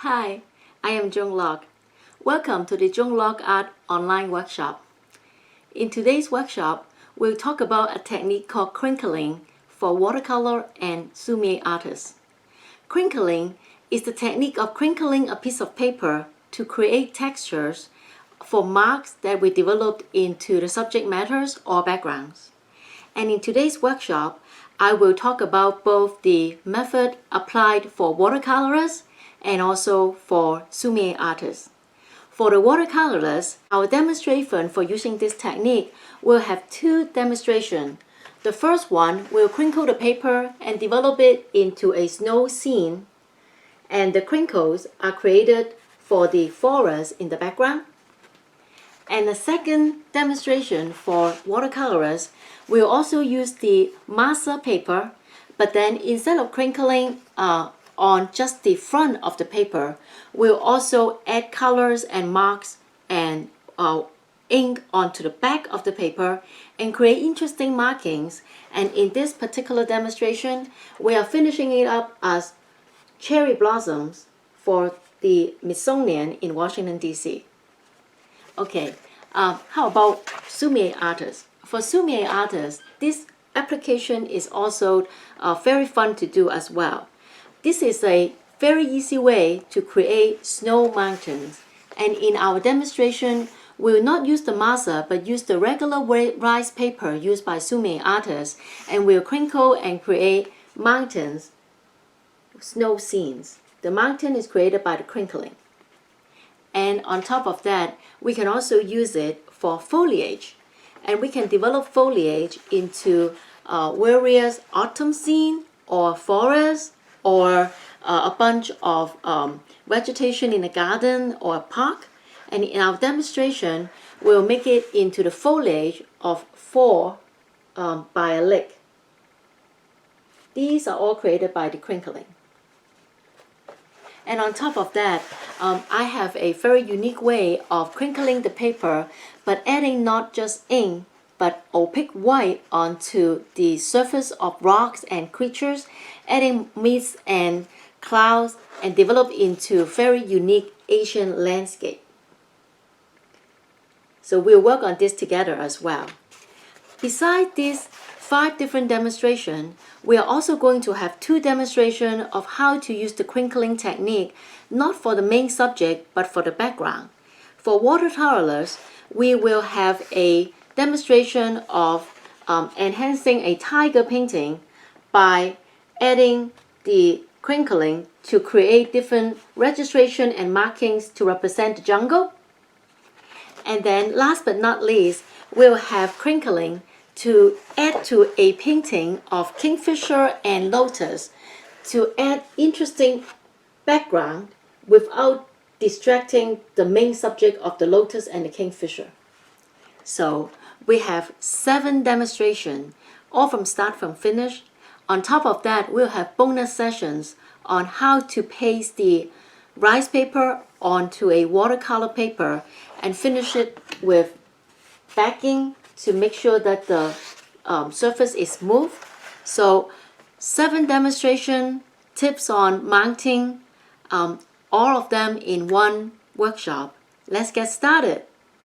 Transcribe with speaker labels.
Speaker 1: Hi, I am Joan Lok. Welcome to the Joan Lok Art online workshop. In today's workshop, we'll talk about a technique called crinkling for watercolor and Sumi-e artists. Crinkling is the technique of crinkling a piece of paper to create textures for marks that we developed into the subject matters or backgrounds. And in today's workshop, I will talk about both the method applied for watercolorists and also for Sumi-e artists. For the watercolorists, our demonstration for using this technique will have two demonstrations. The first one will crinkle the paper and develop it into a snow scene, and the crinkles are created for the forest in the background. And the second demonstration for watercolorists will also use the masa paper, but then instead of crinkling on just the front of the paper, we'll also add colors and marks and ink onto the back of the paper and create interesting markings. And in this particular demonstration, we are finishing it up as cherry blossoms for the Smithsonian in Washington, D.C. Okay, how about Sumi-e artists? For Sumi-e artists, this application is also very fun to do as well. This is a very easy way to create snow mountains. And in our demonstration, we will not use the masa, but use the regular rice paper used by Sumi-e artists, and we'll crinkle and create mountains, snow scenes. The mountain is created by the crinkling. And on top of that, we can also use it for foliage. And we can develop foliage into various autumn scene or forest or a bunch of vegetation in a garden or a park. And in our demonstration, we'll make it into the foliage of fall by a lake. These are all created by the crinkling. And on top of that, I have a very unique way of crinkling the paper, but adding not just ink, but opaque white onto the surface of rocks and creatures, adding mist and clouds, and develop into very unique Asian landscape. So we'll work on this together as well. Besides these 5 different demonstrations, we are also going to have 2 demonstrations of how to use the crinkling technique, not for the main subject, but for the background. For watercolors, we will have a demonstration of enhancing a tiger painting by adding the crinkling to create different registration and markings to represent the jungle. And then last but not least, we'll have crinkling to add to a painting of kingfisher and lotus to add interesting background without distracting the main subject of the lotus and the kingfisher. So we have 7 demonstrations, all from start from finish. On top of that, we'll have bonus sessions on how to paste the rice paper onto a watercolor paper and finish it with backing to make sure that the surface is smooth. So 7 demonstration tips on mounting, all of them in one workshop. Let's get started.